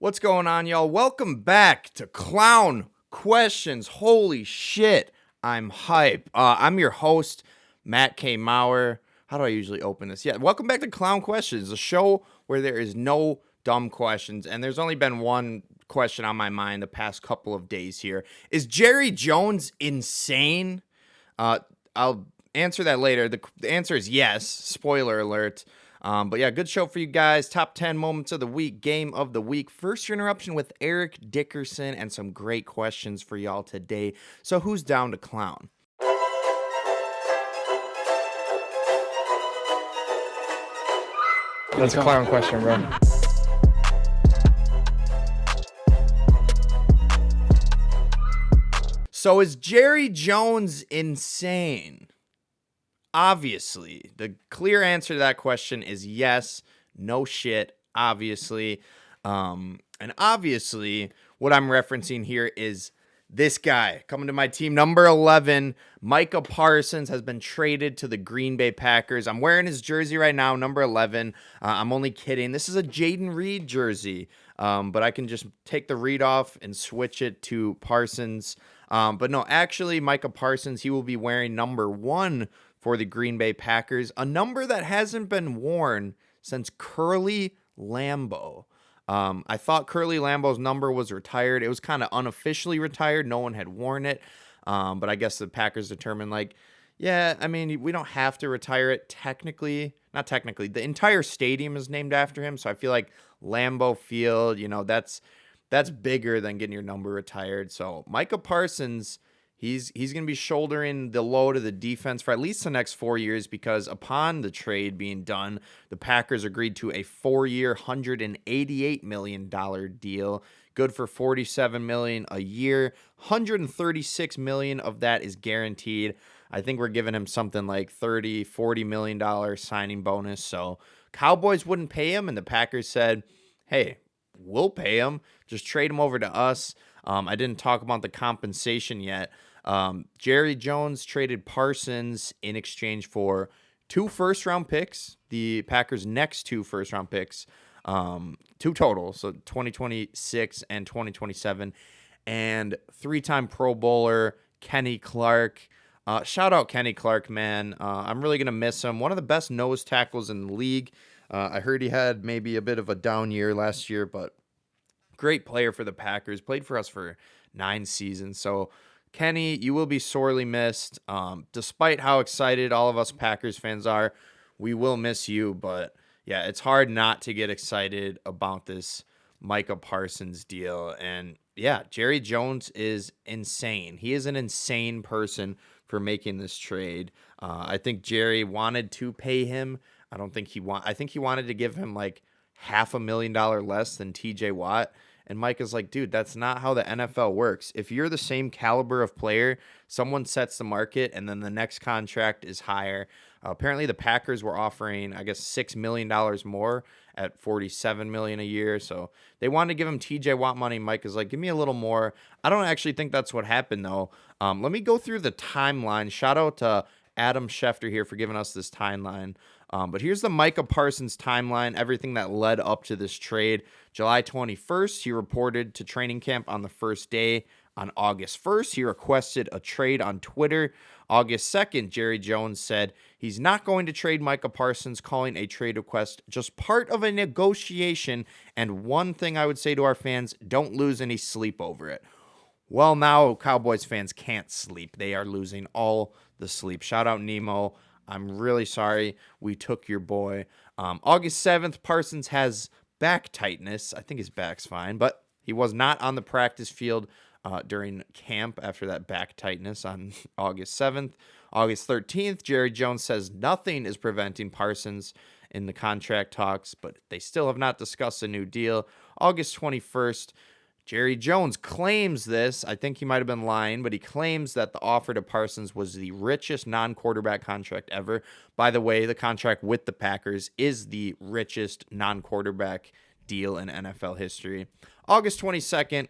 What's going on, y'all? Welcome back to Clown Questions. Holy shit, I'm hype. I'm your host, Matt K. Maurer. How do I usually open this? Yeah, welcome back to Clown Questions, a show where there is no dumb questions, and there's only been one question on my mind the past couple of days here. Is Jerry Jones insane? I'll answer that later. The answer is yes. Spoiler alert. But yeah, good show for you guys. Top 10 moments of the week, game of the week, first interruption with Eric Dickerson, and some great questions for y'all today. So who's down to clown? That's a clown question, bro. So is Jerry Jones insane? Obviously, the clear answer to that question is yes. No shit, obviously. And obviously, what I'm referencing here is this guy coming to my team, number 11, Micah Parsons, has been traded to the Green Bay Packers. I'm wearing his jersey right now, number 11. I'm only kidding. This is a Jaden Reed jersey, but I can just take the Reed off and switch it to Parsons. But no, actually, Micah Parsons, he will be wearing number 1 for the Green Bay Packers, a number that hasn't been worn since Curly Lambeau. I thought Curly Lambeau's number was retired. It was kind of unofficially retired. No one had worn it. But I guess the Packers determined, yeah, I mean, we don't have to retire it technically. Not technically. The entire stadium is named after him. So I feel like Lambeau Field, that's bigger than getting your number retired. So Micah Parsons, he's going to be shouldering the load of the defense for at least the next 4 years, because upon the trade being done, the Packers agreed to a 4-year, $188 million deal, good for $47 million a year. $136 million of that is guaranteed. I think we're giving him something like $30-40 million signing bonus. So Cowboys wouldn't pay him, and the Packers said, hey, we'll pay him. Just trade him over to us. I didn't talk about the compensation yet. Jerry Jones traded Parsons in exchange for 2 first-round picks, the Packers' next 2 first-round picks, 2 total, so 2026 and 2027, and 3-time Pro Bowler Kenny Clark. Shout out Kenny Clark, man. I'm really going to miss him. One of the best nose tackles in the league. I heard he had maybe a bit of a down year last year, but great player for the Packers. Played for us for 9 seasons. So, Kenny, you will be sorely missed. Despite how excited all of us Packers fans are, we will miss you. But, yeah, it's hard not to get excited about this Micah Parsons deal. And, yeah, Jerry Jones is insane. He is an insane person for making this trade. I think Jerry wanted to pay him. I think he wanted to give him like $500,000 less than TJ Watt. And Mike is like, dude, that's not how the NFL works. If you're the same caliber of player, someone sets the market and then the next contract is higher. Apparently the Packers were offering, I guess, $6 million more at $47 million a year. So they wanted to give him TJ Watt money. Mike is like, give me a little more. I don't actually think that's what happened, though. Let me go through the timeline. Shout out to Adam Schefter here for giving us this timeline. But here's the Micah Parsons timeline, everything that led up to this trade. July 21st, he reported to training camp on the first day. On August 1st, he requested a trade on Twitter. August 2nd, Jerry Jones said he's not going to trade Micah Parsons, calling a trade request just part of a negotiation. And one thing I would say to our fans, don't lose any sleep over it. Well, now Cowboys fans can't sleep. They are losing all the sleep. Shout out Nemo. I'm really sorry we took your boy. August 7th, Parsons has back tightness. I think his back's fine, but he was not on the practice field during camp after that back tightness on August 7th. August 13th, Jerry Jones says nothing is preventing Parsons in the contract talks, but they still have not discussed a new deal. August 21st, Jerry Jones claims this. I think he might have been lying, but he claims that the offer to Parsons was the richest non-quarterback contract ever. By the way, the contract with the Packers is the richest non-quarterback deal in NFL history. August 22nd,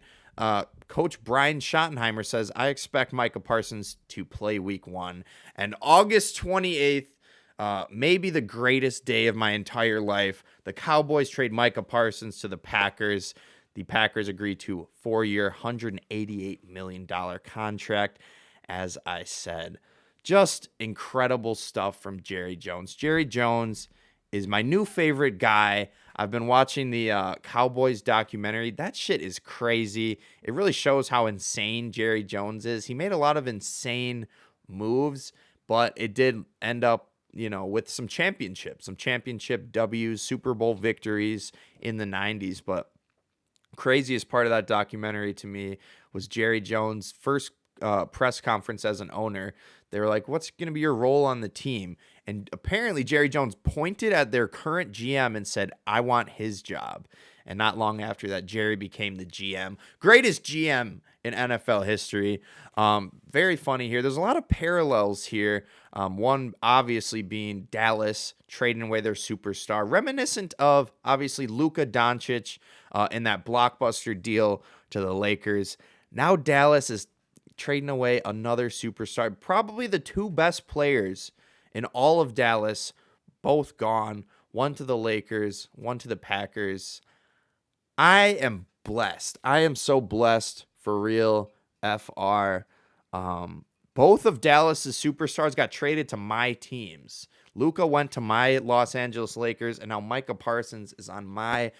Coach Brian Schottenheimer says, I expect Micah Parsons to play week 1. And August 28th, maybe the greatest day of my entire life, the Cowboys trade Micah Parsons to the Packers. the Packers agreed to a 4-year, $188 million contract. As I said, just incredible stuff from Jerry Jones. Jerry Jones is my new favorite guy. I've been watching the Cowboys documentary. That shit is crazy. It really shows how insane Jerry Jones is. He made a lot of insane moves, but it did end up, with some championship W's, Super Bowl victories in the 90s. But craziest part of that documentary to me was Jerry Jones' first press conference as an owner. They were like, what's going to be your role on the team? And apparently Jerry Jones pointed at their current GM and said, I want his job. And not long after that, Jerry became the GM. Greatest GM in NFL history. Very funny here. There's a lot of parallels here. One obviously being Dallas trading away their superstar, reminiscent of obviously Luka Doncic in that blockbuster deal to the Lakers. Now Dallas is trading away another superstar, probably the two best players in all of Dallas, both gone. One to the Lakers, one to the Packers. I am blessed. I am so blessed, for real, FR. Both of Dallas's superstars got traded to my teams. Luka went to my Los Angeles Lakers, and now Micah Parsons is on my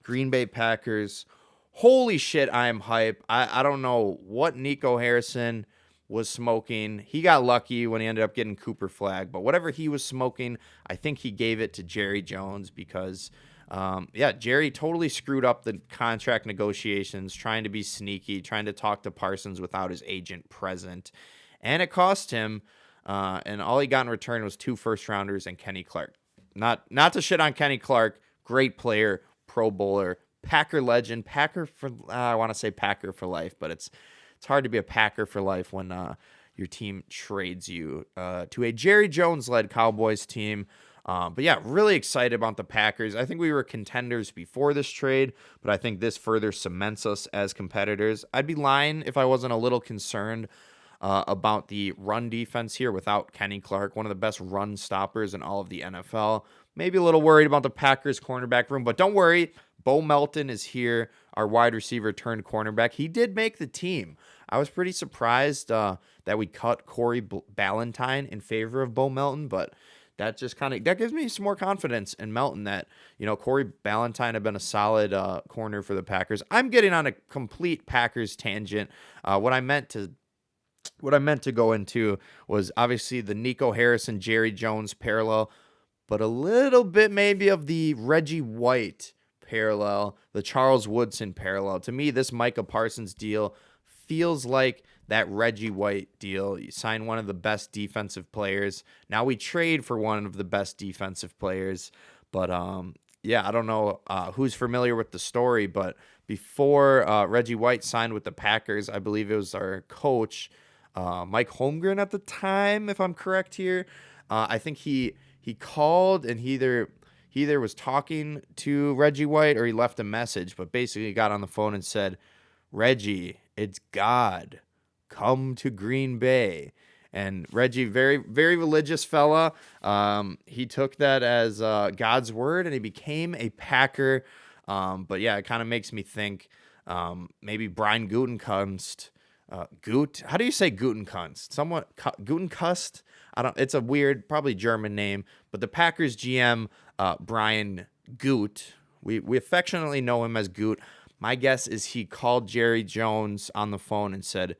Green Bay Packers. Holy shit, I am hype. I don't know what Nico Harrison was smoking. He got lucky when he ended up getting Cooper Flag, but whatever he was smoking, I think he gave it to Jerry Jones because, Jerry totally screwed up the contract negotiations, trying to be sneaky, trying to talk to Parsons without his agent present, and it cost him, and all he got in return was 2 first-rounders and Kenny Clark. Not to shit on Kenny Clark, great player, Pro Bowler, Packer legend, I want to say Packer for life, but it's hard to be a Packer for life when your team trades you to a Jerry Jones-led Cowboys team. But yeah, really excited about the Packers. I think we were contenders before this trade, but I think this further cements us as competitors. I'd be lying if I wasn't a little concerned about the run defense here without Kenny Clark, one of the best run stoppers in all of the NFL. Maybe a little worried about the Packers cornerback room, but don't worry. Bo Melton is here, our wide receiver turned cornerback. He did make the team. I was pretty surprised that we cut Corey Ballentine in favor of Bo Melton, but that just that gives me some more confidence in Melton that, Corey Ballentine had been a solid corner for the Packers. I'm getting on a complete Packers tangent. What I meant to go into was obviously the Nico Harrison, Jerry Jones parallel, but a little bit maybe of the Reggie White parallel, the Charles Woodson parallel. To me, this Micah Parsons deal feels like that Reggie White deal. You sign one of the best defensive players. Now we trade for one of the best defensive players. But I don't know who's familiar with the story, but before Reggie White signed with the Packers, I believe it was our coach, Mike Holmgren at the time, if I'm correct here. I think he called and he either was talking to Reggie White or he left a message, but basically he got on the phone and said, Reggie, it's God. Come to Green Bay. And Reggie, very, very religious fella. He took that as God's word and he became a Packer. But yeah, it kind of makes me think maybe Brian Gutekunst. How do you say Gutekunst? Somewhat Gutekunst? It's a weird, probably German name, but the Packers GM, Brian Goot, we affectionately know him as Goot. My guess is he called Jerry Jones on the phone and said,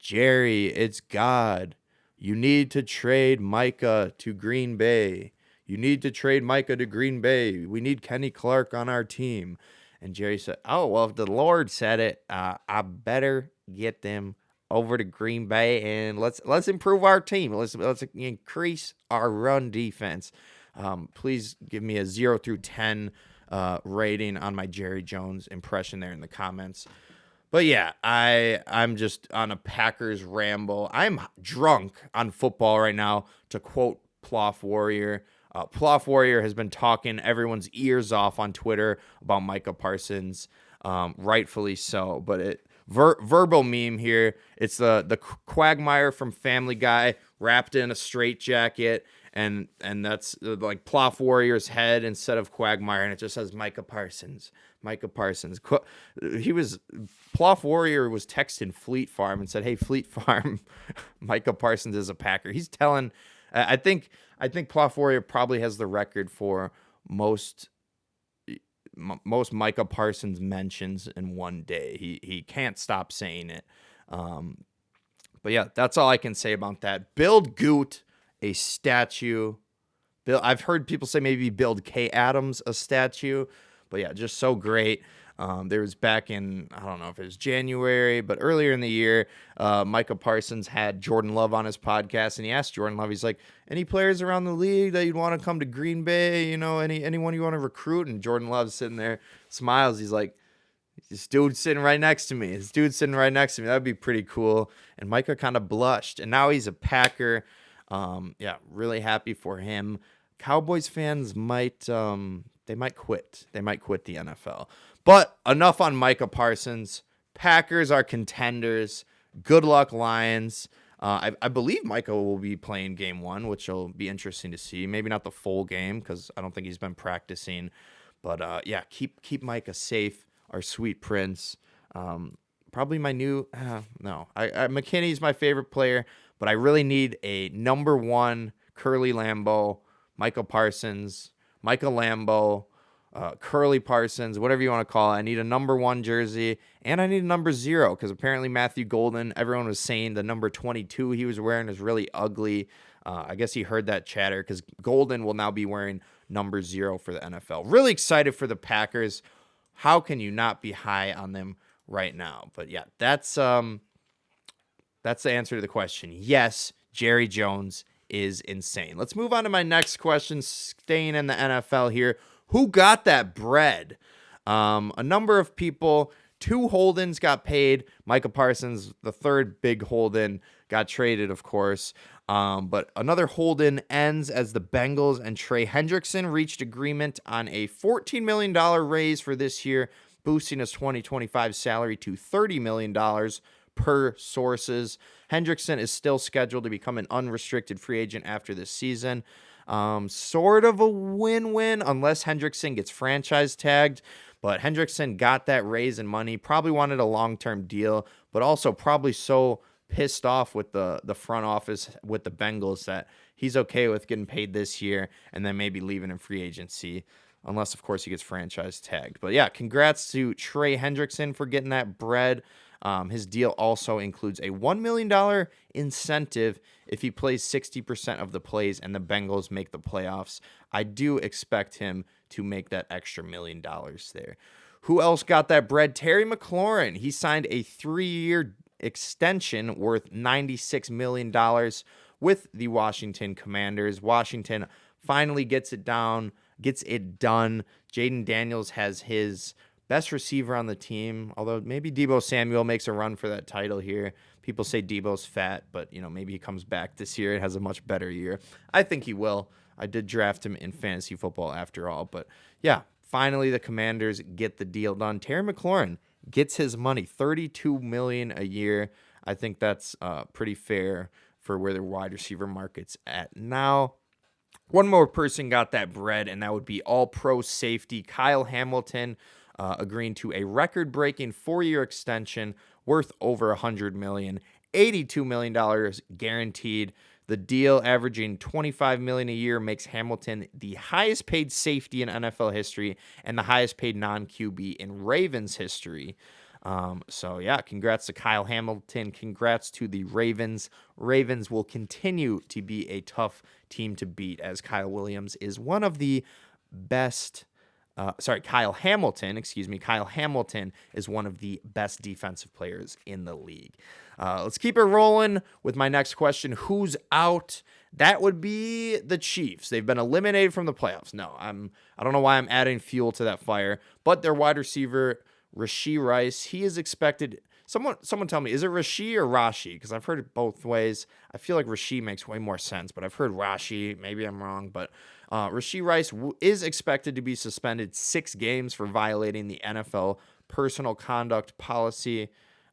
Jerry, it's God. You need to trade Micah to Green Bay. You need to trade Micah to Green Bay. We need Kenny Clark on our team. And Jerry said, oh, well, if the Lord said it, I better get them over to Green Bay and let's improve our team. Let's increase our run defense. Please give me a 0 through 10 rating on my Jerry Jones impression there in the comments. But yeah, I'm just on a Packers ramble. I'm drunk on football right now, to quote Ploff Warrior. Ploff Warrior has been talking everyone's ears off on Twitter about Micah Parsons, rightfully so. But verbal meme here. It's the Quagmire from Family Guy wrapped in a straitjacket, and that's like Ploff Warrior's head instead of Quagmire, and it just says Micah Parsons. Micah Parsons. Pluff Warrior was texting Fleet Farm and said, "Hey, Fleet Farm, Micah Parsons is a Packer." He's telling. I think Pluff Warrior probably has the record for most Micah Parsons mentions in one day. He can't stop saying it. But yeah, that's all I can say about that. Build Goot a statue. I've heard people say maybe build K Adams a statue. But yeah, just so great. There was back in, I don't know if it was January, but earlier in the year, Micah Parsons had Jordan Love on his podcast, and he asked Jordan Love, he's like, any players around the league that you'd want to come to Green Bay, anyone you want to recruit? And Jordan Love's sitting there, smiles. He's like, this dude's sitting right next to me. That'd be pretty cool. And Micah kind of blushed, and now he's a Packer. Yeah, really happy for him. Cowboys fans might quit. They might quit the NFL. But enough on Micah Parsons. Packers are contenders. Good luck, Lions. I believe Micah will be playing game 1, which will be interesting to see. Maybe not the full game because I don't think he's been practicing. But yeah, keep Micah safe. Our sweet prince. Probably my new. No, McKinney's my favorite player, but I really need a number 1 Curly Lambeau, Michael Parsons, Michael Lambeau, Curly Parsons, whatever you want to call it. I need a number 1 jersey, and I need a number 0 because apparently Matthew Golden, everyone was saying the number 22 he was wearing is really ugly. I guess he heard that chatter because Golden will now be wearing number 0 for the NFL. Really excited for the Packers. How can you not be high on them right now? But yeah, that's the answer to the question. Yes, Jerry Jones is insane. Let's move on to my next question, staying in the NFL here. Who got that bread? A number of people, 2 Holdens got paid. Micah Parsons, the third big Holden, got traded, of course. But another Holden ends as the Bengals and Trey Hendrickson reached agreement on a $14 million raise for this year, boosting his 2025 salary to $30 million per sources. Hendrickson is still scheduled to become an unrestricted free agent after this season. Sort of a win-win unless Hendrickson gets franchise tagged. But Hendrickson got that raise in money, probably wanted a long-term deal, but also probably so pissed off with the front office with the Bengals that he's okay with getting paid this year and then maybe leaving in free agency, unless, of course, he gets franchise tagged. But yeah, congrats to Trey Hendrickson for getting that bread. His deal also includes a $1 million incentive if he plays 60% of the plays and the Bengals make the playoffs. I do expect him to make that extra $1 million there. Who else got that bread? Terry McLaurin. He signed a 3-year extension worth $96 million with the Washington Commanders. Washington finally gets it done. Jaden Daniels has his best receiver on the team, although maybe Deebo Samuel makes a run for that title here. People say Deebo's fat, but maybe he comes back this year and has a much better year. I think he will. I did draft him in fantasy football after all. But yeah, finally the Commanders get the deal done. Terry McLaurin gets his money, $32 million a year. I think that's pretty fair for where the wide receiver market's at now. One more person got that bread, and that would be all-pro safety Kyle Hamilton, agreeing to a record-breaking 4-year extension worth over $100 million, $82 million guaranteed. The deal, averaging $25 million a year, makes Hamilton the highest-paid safety in NFL history and the highest-paid non-QB in Ravens history. So yeah, congrats to Kyle Hamilton. Congrats to the Ravens. Ravens will continue to be a tough team to beat, as Kyle Hamilton is one of the best defensive players in the league. Let's keep it rolling with my next question. Who's out? That would be the Chiefs. They've been eliminated from the playoffs. No, I don't know why I'm adding fuel to that fire, but their wide receiver, Rashee Rice, he is expected. Someone tell me, is it Rashee or Rashi? Because I've heard it both ways. I feel like Rashee makes way more sense, but I've heard Rashi. Maybe I'm wrong, but Rashee Rice is expected to be suspended 6 games for violating the NFL personal conduct policy.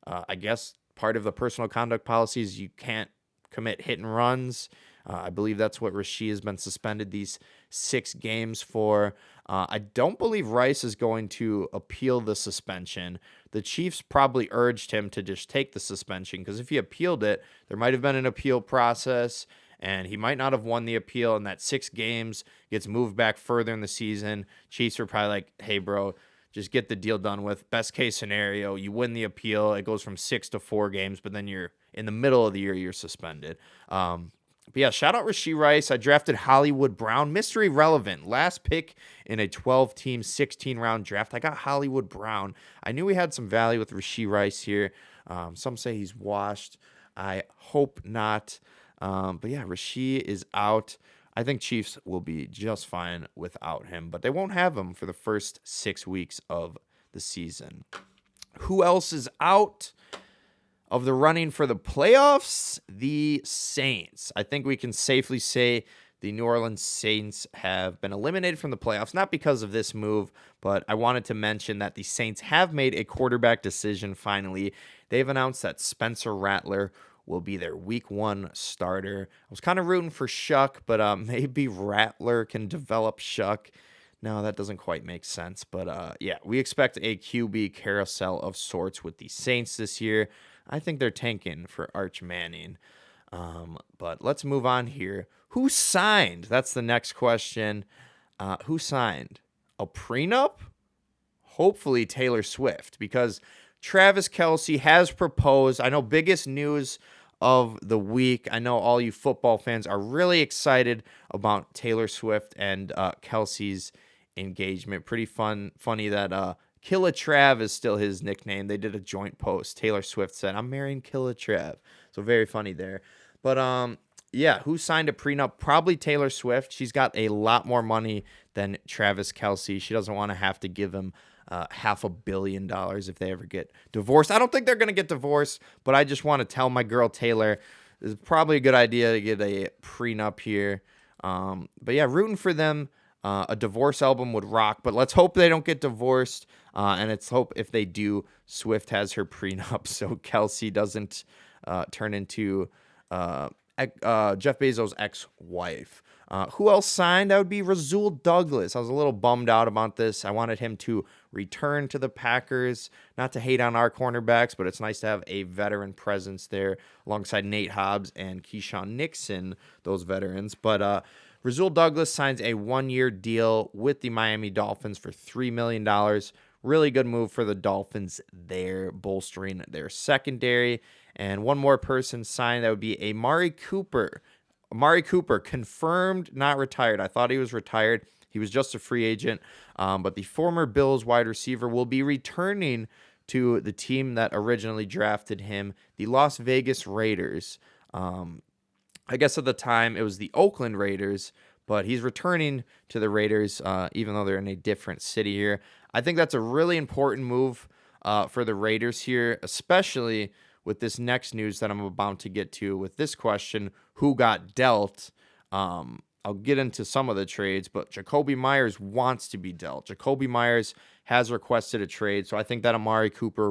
I guess part of the personal conduct policy is you can't commit hit and runs. I believe that's what Rashee has been suspended these 6 games for. I don't believe Rice is going to appeal the suspension. The Chiefs probably urged him to just take the suspension because if he appealed it, there might have been an appeal process and he might not have won the appeal, and that 6 games gets moved back further in the season. Chiefs were probably like, hey, bro, just get the deal done with. Best case scenario, you win the appeal. It goes from 6 to 4 games, but then you're in the middle of the year, you're suspended. But yeah, shout out Rashee Rice. I drafted Hollywood Brown. Mystery relevant. Last pick in a 12-team, 16-round draft. I got Hollywood Brown. I knew we had some value with Rashee Rice here. Some say he's washed. I hope not. But yeah, Rashee is out. I think Chiefs will be just fine without him, but they won't have him for the first 6 weeks of the season. Who else is out of the running for the playoffs? The Saints. I think we can safely say the New Orleans Saints have been eliminated from the playoffs, not because of this move, but I wanted to mention that the Saints have made a quarterback decision finally. They've announced that Spencer Rattler will be their week 1 starter. I was kind of rooting for Shuck, but maybe Rattler can develop Shuck. No, that doesn't quite make sense. But yeah, we expect a QB carousel of sorts with the Saints this year. I think they're tanking for Arch Manning. But let's move on here. Who signed? That's the next question. Who signed? A prenup? Hopefully Taylor Swift, because Travis Kelce has proposed. I know biggest news of the week. I know all you football fans are really excited about Taylor Swift and Kelce's engagement. Pretty funny that Killa Trav is still his nickname. They did a joint post. Taylor Swift said, "I'm marrying Killa Trav." So very funny there. But yeah, who signed a prenup? Probably Taylor Swift. She's got a lot more money than Travis Kelce. She doesn't want to have to give him $500 million if they ever get divorced. I don't think they're going to get divorced, but I just want to tell my girl Taylor, it's probably a good idea to get a prenup here. But yeah, rooting for them. A divorce album would rock, but let's hope they don't get divorced. And let's hope if they do, Swift has her prenup so Kelce doesn't turn into Jeff Bezos' ex-wife. Who else signed? That would be Rasul Douglas. I was a little bummed out about this. I wanted him to return to the Packers. Not to hate on our cornerbacks, but it's nice to have a veteran presence there alongside Nate Hobbs and Keyshawn Nixon, those veterans. But Rasul Douglas signs a 1-year deal with the Miami Dolphins for $3 million. Really good move for the Dolphins there, bolstering their secondary. And one more person signed, that would be Amari Cooper. Amari Cooper, confirmed, not retired. I thought he was retired. He was just a free agent. But the former Bills wide receiver will be returning to the team that originally drafted him, the Las Vegas Raiders. I guess at the time it was the Oakland Raiders, but he's returning to the Raiders, even though they're in a different city here. I think that's a really important move for the Raiders here, especially with this next news that I'm about to get to with this question, who got dealt? I'll get into some of the trades, but Jacoby Myers wants to be dealt. Jacoby Myers has requested a trade, so I think that Amari Cooper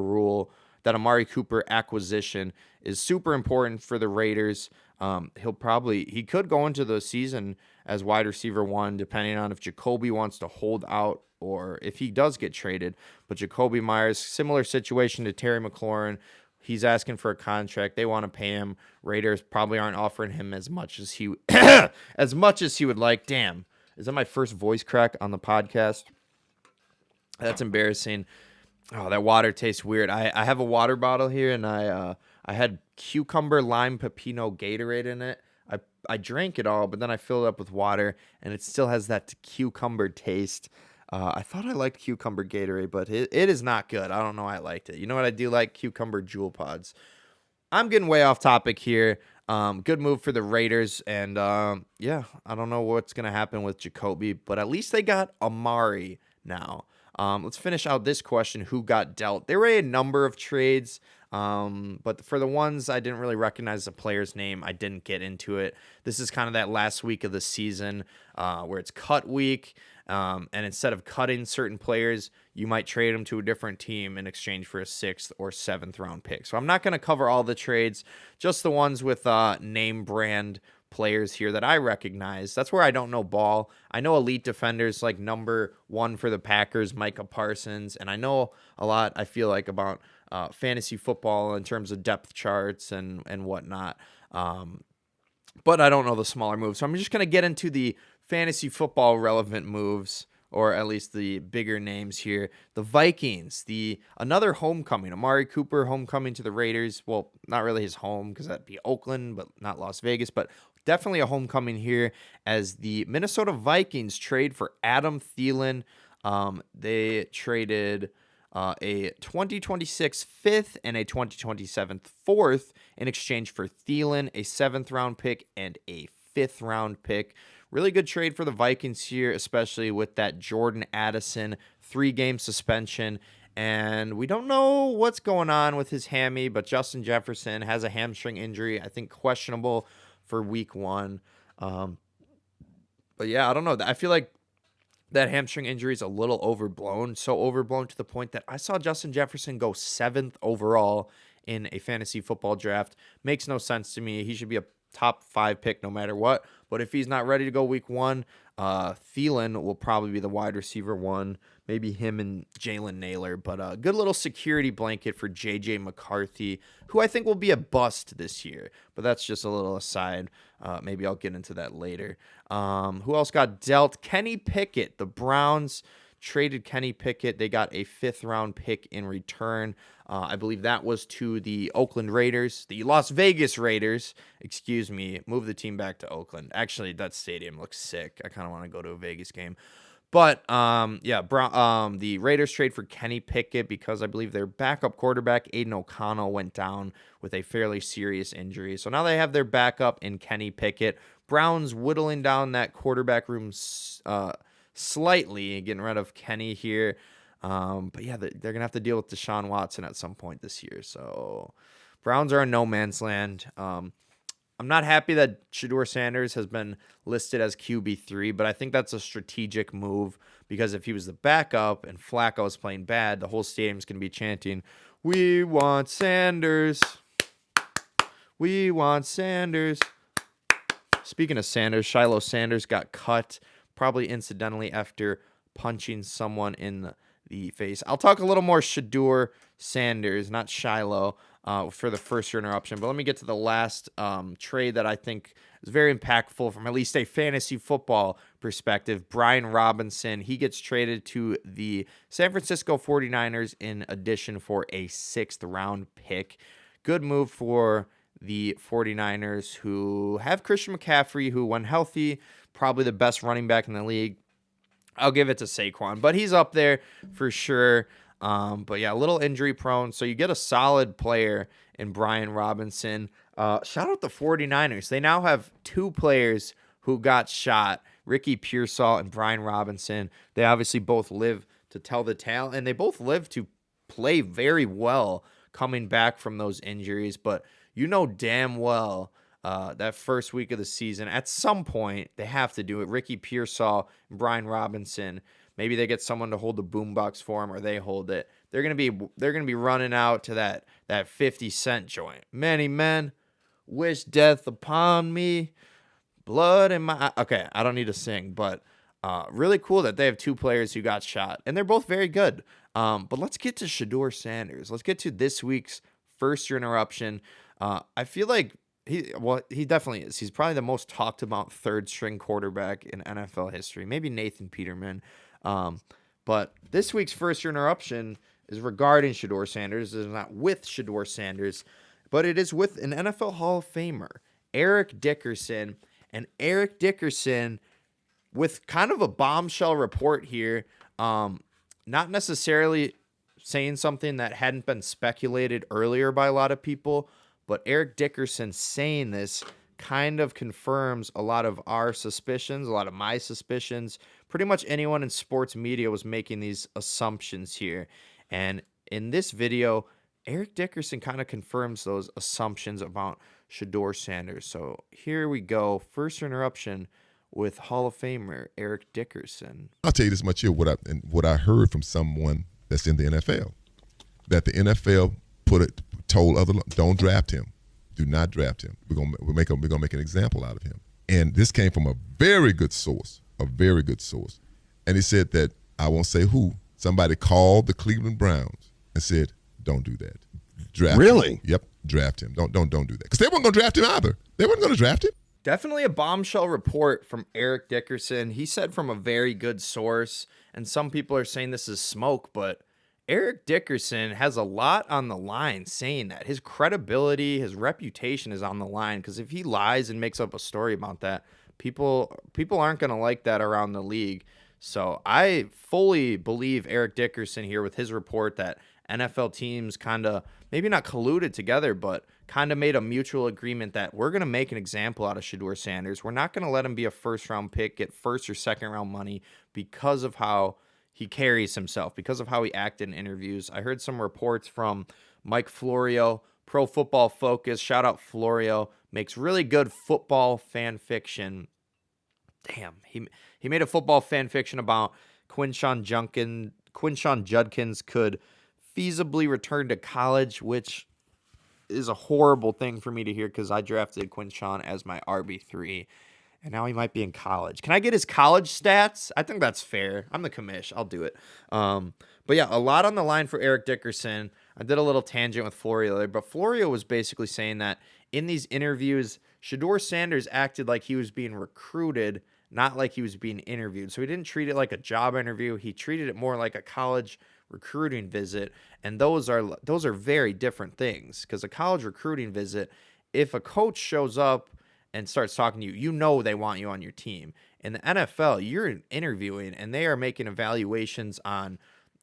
acquisition is super important for the Raiders. He could go into the season as wide receiver 1, depending on if Jacoby wants to hold out or if he does get traded. But Jacoby Myers, similar situation to Terry McLaurin. He's asking for a contract. They want to pay him. Raiders probably aren't offering him as much as he would like. Damn, is that my first voice crack on the podcast? That's embarrassing. Oh, that water tastes weird. I have a water bottle here, and I had cucumber, lime, pepino, Gatorade in it. I drank it all, but then I filled it up with water, and it still has that cucumber taste. I thought I liked cucumber Gatorade, but it is not good. I don't know why I liked it. You know what I do like? Cucumber Jewel Pods. I'm getting way off topic here. Good move for the Raiders, and yeah, I don't know what's going to happen with Jacoby, but at least they got Amari now. Let's finish out this question, who got dealt? There were a number of trades, but for the ones I didn't really recognize the player's name, I didn't get into it. This is kind of that last week of the season where it's cut week, and instead of cutting certain players, you might trade them to a different team in exchange for a 6th or 7th round pick. So I'm not going to cover all the trades, just the ones with name brand players here that I recognize. That's where I don't know ball. I know elite defenders like number 1 for the Packers, Micah Parsons, and I know a lot, I feel like, about fantasy football in terms of depth charts and whatnot. But I don't know the smaller moves. So I'm just going to get into the fantasy football relevant moves, or at least the bigger names here. The Vikings, another homecoming. Amari Cooper homecoming to the Raiders. Well, not really his home because that'd be Oakland, but not Las Vegas. But definitely a homecoming here as the Minnesota Vikings trade for Adam Thielen. They traded a 2026 fifth and a 2027 fourth in exchange for Thielen, a 7th-round pick, and a 5th-round pick. Really good trade for the Vikings here, especially with that Jordan Addison 3-game suspension. And we don't know what's going on with his hammy, but Justin Jefferson has a hamstring injury, I think questionable for week 1. But yeah, I don't know. I feel like that hamstring injury is a little overblown, so overblown to the point that I saw Justin Jefferson go 7th overall in a fantasy football draft. Makes no sense to me. He should be a top 5 pick no matter what. But if he's not ready to go week 1, Thielen will probably be the wide receiver 1. Maybe him and Jalen Naylor. But a good little security blanket for J.J. McCarthy, who I think will be a bust this year. But that's just a little aside. Maybe I'll get into that later. Who else got dealt? Kenny Pickett. The Browns traded Kenny Pickett. They got a 5th-round pick in return. I believe that was to the Oakland Raiders, the Las Vegas Raiders, excuse me, move the team back to Oakland. Actually, that stadium looks sick. I kind of want to go to a Vegas game. But, the Raiders trade for Kenny Pickett because I believe their backup quarterback, Aiden O'Connell, went down with a fairly serious injury. So now they have their backup in Kenny Pickett. Browns whittling down that quarterback room slightly, getting rid of Kenny here. But yeah, they're going to have to deal with Deshaun Watson at some point this year. So Browns are in no man's land. I'm not happy that Shedeur Sanders has been listed as QB3, but I think that's a strategic move because if he was the backup and Flacco was playing bad, the whole stadium's going to be chanting, "We want Sanders. We want Sanders." Speaking of Sanders, Shiloh Sanders got cut, probably incidentally after punching someone in the face. I'll talk a little more Shedeur Sanders, not Shiloh, for the first interruption. But let me get to the last trade that I think is very impactful from at least a fantasy football perspective. Brian Robinson, he gets traded to the San Francisco 49ers in addition for a 6th-round pick. Good move for the 49ers, who have Christian McCaffrey, who, when healthy, probably the best running back in the league. I'll give it to Saquon, but he's up there for sure. But yeah, a little injury prone. So you get a solid player in Brian Robinson. Shout out the 49ers. They now have 2 players who got shot, Ricky Pearsall and Brian Robinson. They obviously both live to tell the tale, and they both live to play very well coming back from those injuries. But you know damn well that first week of the season, at some point, they have to do it. Ricky Pearsall and Brian Robinson, maybe they get someone to hold the boombox for them, or they hold it. They're gonna be running out to that 50 Cent joint. Many men wish death upon me, blood in my. Okay, I don't need to sing, but really cool that they have 2 players who got shot, and they're both very good. But let's get to Shedeur Sanders. Let's get to this week's first interruption. I feel like he definitely is. He's probably the most talked about 3rd-string quarterback in NFL history. Maybe Nathan Peterman. But this week's first interruption is regarding Shedeur Sanders. It is not with Shedeur Sanders, but it is with an NFL Hall of Famer, Eric Dickerson. And Eric Dickerson, with kind of a bombshell report here, not necessarily saying something that hadn't been speculated earlier by a lot of people, but Eric Dickerson saying this kind of confirms a lot of our suspicions, a lot of my suspicions. Pretty much anyone in sports media was making these assumptions here. And in this video, Eric Dickerson kind of confirms those assumptions about Shedeur Sanders. So here we go. First interruption with Hall of Famer Eric Dickerson. I'll tell you this much here, what I heard from someone that's in the NFL, that the NFL told other, don't draft him. Do not draft him. We're gonna make an example out of him. And this came from a very good source, And he said that, I won't say who, somebody called the Cleveland Browns and said, don't do that. Draft really? him. Yep, draft him. Don't do that. Because they weren't going to draft him either. They weren't going to draft him. Definitely a bombshell report from Eric Dickerson. He said from a very good source, and some people are saying this is smoke, but Eric Dickerson has a lot on the line saying that. His credibility, his reputation is on the line, because if he lies and makes up a story about that, people aren't going to like that around the league. So I fully believe Eric Dickerson here with his report that NFL teams kind of, maybe not colluded together, but kind of made a mutual agreement that we're going to make an example out of Shedeur Sanders. We're not going to let him be a first-round pick, get first or second-round money because of how he carries himself, because of how he acted in interviews. I heard some reports from Mike Florio, Pro Football Focus. Shout out Florio. Makes really good football fan fiction. Damn, he made a football fan fiction about Quinshon Judkins could feasibly return to college, which is a horrible thing for me to hear because I drafted Quinshon as my RB3, and now he might be in college. Can I get his college stats? I think that's fair. I'm the commish. I'll do it. But yeah, a lot on the line for Eric Dickerson. I did a little tangent with Florio there, but Florio was basically saying that in these interviews, Shedeur Sanders acted like he was being recruited, not like he was being interviewed. So he didn't treat it like a job interview. He treated it more like a college recruiting visit, and those are very different things, because a college recruiting visit, if a coach shows up and starts talking to you, you know they want you on your team. In the NFL, you're interviewing, and they are making evaluations on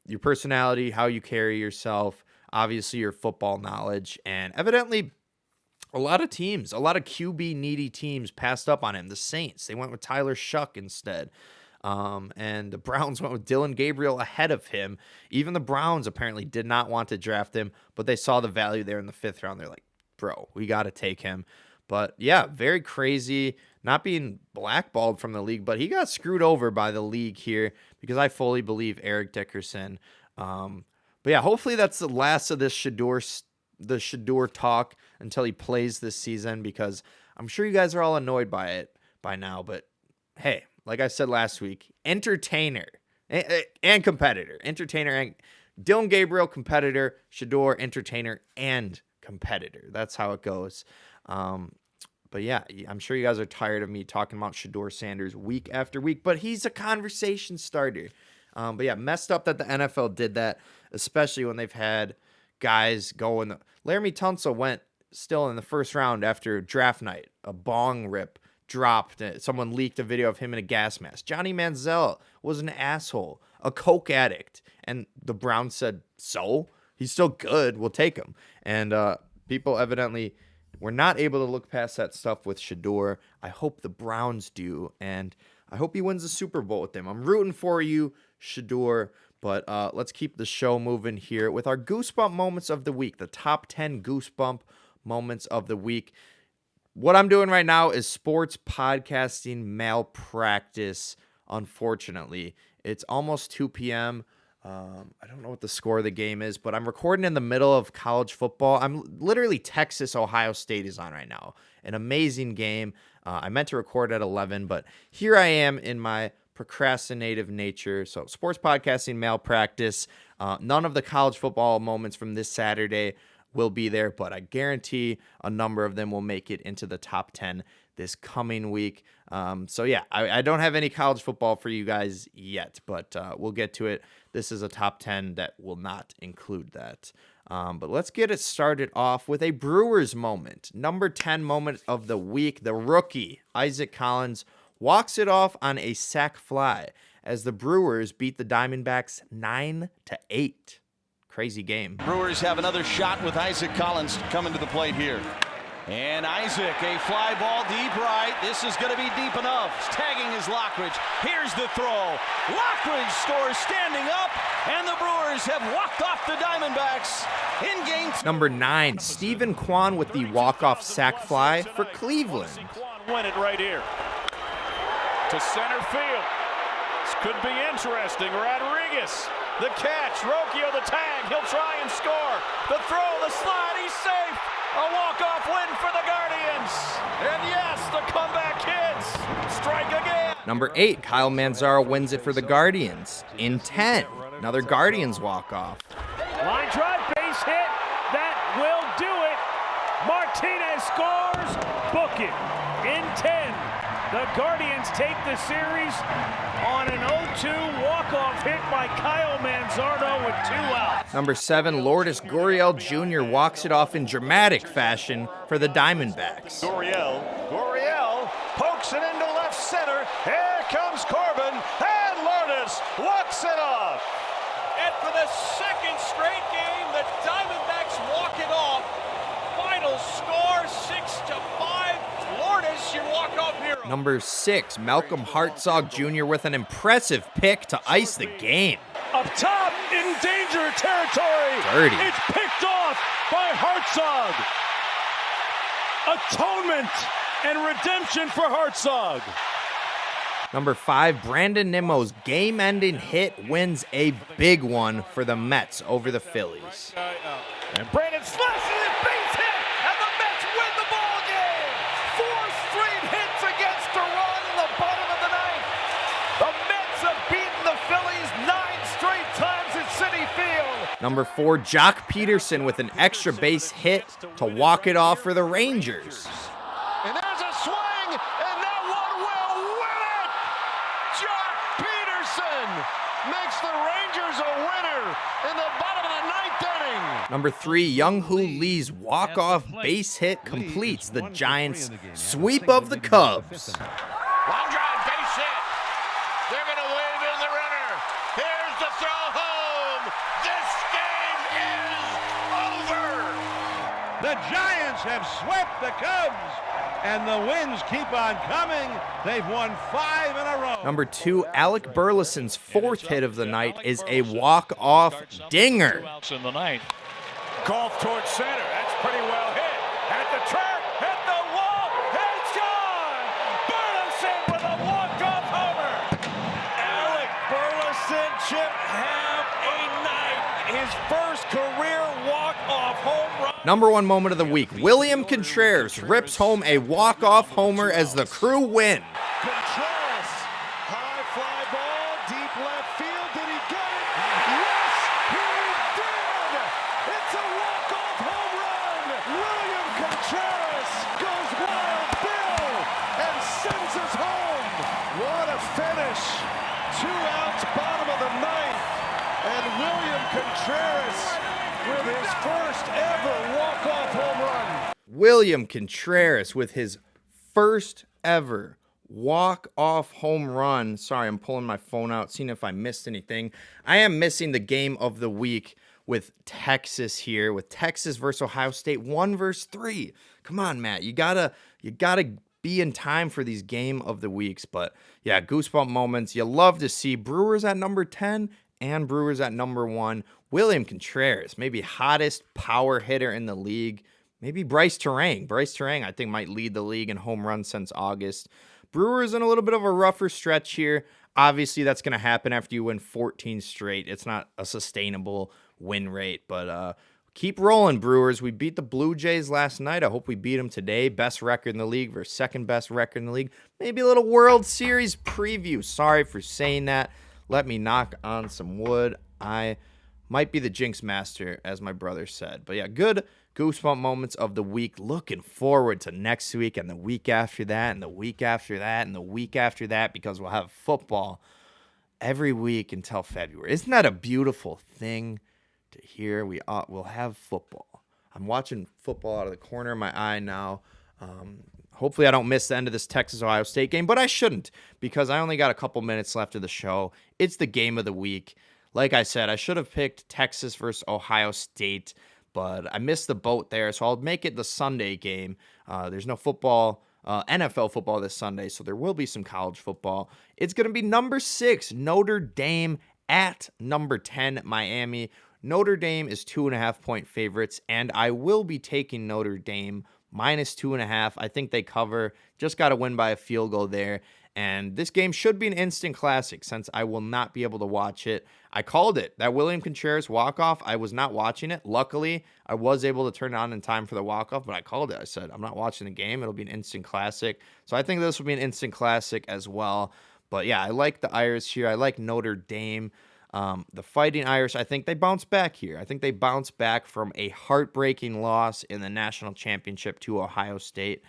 your personality, how you carry yourself, obviously your football knowledge, and evidently a lot of QB needy teams passed up on him. The Saints, they went with Tyler Shuck instead. And the Browns went with Dylan Gabriel ahead of him. Even the Browns apparently did not want to draft him, but they saw the value there in the 5th round. They're like, bro, we got to take him. But yeah, very crazy, not being blackballed from the league, but he got screwed over by the league here, because I fully believe Eric Dickerson. But yeah, hopefully that's the last of this Shedeur talk until he plays this season, because I'm sure you guys are all annoyed by it by now. But hey, like I said last week, entertainer and competitor. Entertainer and Dylan Gabriel, competitor. Shedeur, entertainer and competitor. That's how it goes. But yeah, I'm sure you guys are tired of me talking about Shedeur Sanders week after week, but he's a conversation starter. But yeah, messed up that the NFL did that, especially when they've had guys going. Laramie Tunsil went still in the 1st round after draft night. A bong rip dropped. Someone leaked a video of him in a gas mask. Johnny Manziel was an asshole, a coke addict, and the Browns said, so he's still good, we'll take him. And people evidently were not able to look past that stuff with Shedeur. I hope the Browns do, and I hope he wins the Super Bowl with them. I'm rooting for you, Shedeur. But let's keep the show moving here with our Goosebump moments of the week, the top 10 Goosebump moments of the week. What I'm doing right now is sports podcasting malpractice, unfortunately. It's almost 2 p.m. I don't know what the score of the game is, but I'm recording in the middle of college football. I'm literally Texas-Ohio State is on right now. An amazing game. I meant to record at 11, but here I am in my procrastinative nature. So sports podcasting malpractice. None of the college football moments from this Saturday will be there, but I guarantee a number of them will make it into the top 10 this coming week. So yeah, I don't have any college football for you guys yet, but we'll get to it. This is a top 10 that will not include that. But let's get it started off with a Brewers moment. Number 10 moment of the week. The rookie, Isaac Collins, walks it off on a sac fly as the Brewers beat the Diamondbacks 9-8. Crazy game. Brewers have another shot with Isaac Collins coming to the plate here. And Isaac, a fly ball deep right. This is going to be deep enough. Tagging is Lockridge. Here's the throw. Lockridge scores standing up, and the Brewers have walked off the Diamondbacks in game 2. Number 9, Stephen Kwan with the walk-off sac fly for Cleveland. Kwan win it right here. To center field. This could be interesting. Rodriguez, the catch. Rocchio, the tag. He'll try and score. The throw, the slide. He's safe. A walk-off win for the Guardians. And yes, the comeback hits. Strike again. Number 8, Kyle Manzaro wins it for the Guardians. In 10, another Guardians walk-off. Line drive, base hit. That will do it. Martinez scores. Book it. In 10, the Guardians take the series on an 0-2 walk-off hit by Kyle Manzardo with 2 outs. Number 7, Lourdes Gurriel Jr. walks it off in dramatic fashion for the Diamondbacks. Gurriel pokes it into left center. Here comes Corbin, and Lourdes walks it off. And for the second straight game, the Diamondbacks walk it off. Final score 6-5. Lourdes, your walk-off hero. Number 6, Malcolm Hartzog Jr. with an impressive pick to ice the game. Up top, in danger territory. Dirty. It's picked off by Hartzog. Atonement and redemption for Hartzog. Number 5, Brandon Nimmo's game-ending hit wins a big one for the Mets over the Phillies. And Brandon slashes it, base hit, and the Mets win the ball game. 4 straight hits against a run in the bottom of the ninth. The Mets have beaten the Phillies 9 straight times at Citi Field. Number 4, Jock Peterson with an extra base hit to walk it off for the Rangers. And there's a swing, and that one will win it! Jock Peterson makes the Rangers a winner in the bottom of the ninth inning. Number 3, Young-Hoo Lee's walk-off base hit completes the Giants' sweep of the Cubs. Long drive, base hit. They're going to wave in the runner. Here's the throw home. This game is over. The Giants have swept the Cubs, and the wins keep on coming. They've won 5 in a row. Number 2, Alec Burleson's 4th hit of the night is a walk-off dinger. 2 outs in the ninth. Golf towards center. That's pretty well hit. At the track, hit the wall. It's gone. Burleson with a walk-off homer. Alec Burleson, Chip, have a night. His first career walk-off home run. Number 1 moment of the week, William Contreras rips home a walk-off homer as the Crew win. Contreras, high fly ball, deep left field. Did he get it? Yes, he did. It's a walk-off home run. William Contreras goes wild Bill and sends us home. What a finish. 2 outs, bottom of the ninth. And William Contreras with his first ever walk-off home run. William Contreras with his first ever walk-off home run. Sorry, I'm pulling my phone out, seeing if I missed anything. I am missing the game of the week with Texas here, with Texas versus Ohio State, 1-3. Come on, Matt. You gotta be in time for these game of the weeks. But yeah, goosebump moments. You love to see Brewers at number 10 and Brewers at number 1. William Contreras, maybe hottest power hitter in the league. Maybe Bryce Terang. Bryce Terang, I think, might lead the league in home runs since August. Brewers in a little bit of a rougher stretch here. Obviously, that's going to happen after you win 14 straight. It's not a sustainable win rate, but keep rolling, Brewers. We beat the Blue Jays last night. I hope we beat them today. Best record in the league versus second best record in the league. Maybe a little World Series preview. Sorry for saying that. Let me knock on some wood. I might be the jinx master, as my brother said. But yeah, good goosebump moments of the week. Looking forward to next week and the week after that and the week after that and the week after that, because we'll have football every week until February. Isn't that a beautiful thing to hear? We'll have football. I'm watching football out of the corner of my eye now. Hopefully I don't miss the end of this Texas-Ohio State game, but I shouldn't, because I only got a couple minutes left of the show. It's the game of the week. Like I said, I should have picked Texas versus Ohio State, but I missed the boat there, so I'll make it the Sunday game. There's no football, NFL football this Sunday, so there will be some college football. It's going to be number 6, Notre Dame at number 10, Miami. Notre Dame is 2.5-point favorites, and I will be taking Notre Dame minus 2.5. I think they cover. Just got to win by a field goal there. And this game should be an instant classic since I will not be able to watch it. I called it. That William Contreras walk-off, I was not watching it. Luckily, I was able to turn it on in time for the walk-off, but I called it. I said, I'm not watching the game. It'll be an instant classic. So I think this will be an instant classic as well. But yeah, I like the Irish here. I like Notre Dame. The Fighting Irish, I think they bounce back here. I think they bounce back from a heartbreaking loss in the national championship to Ohio State.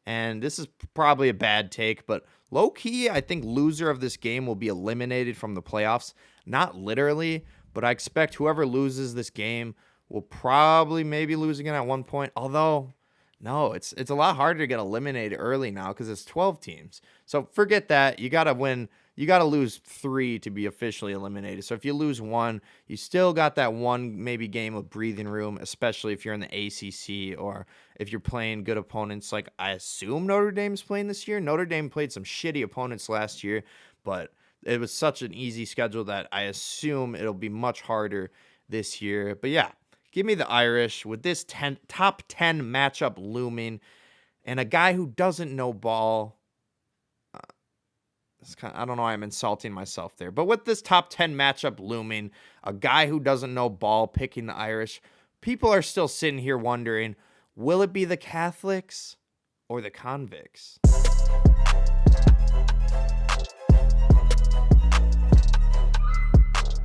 And this is probably a bad take, but low-key, I think loser of this game will be eliminated from the playoffs. Not literally, but I expect whoever loses this game will probably maybe lose again at one point. Although, no, it's a lot harder to get eliminated early now because it's 12 teams. So forget that. You got to win. You got to lose 3 to be officially eliminated. So if you lose 1, you still got that one maybe game of breathing room, especially if you're in the ACC or if you're playing good opponents. Like I assume Notre Dame's playing this year. Notre Dame played some shitty opponents last year, but it was such an easy schedule that I assume it'll be much harder this year. But yeah, give me the Irish with this top 10 matchup looming and a guy who doesn't know ball. I don't know why I'm insulting myself there. But with this top 10 matchup looming, a guy who doesn't know ball picking the Irish, people are still sitting here wondering, will it be the Catholics or the convicts?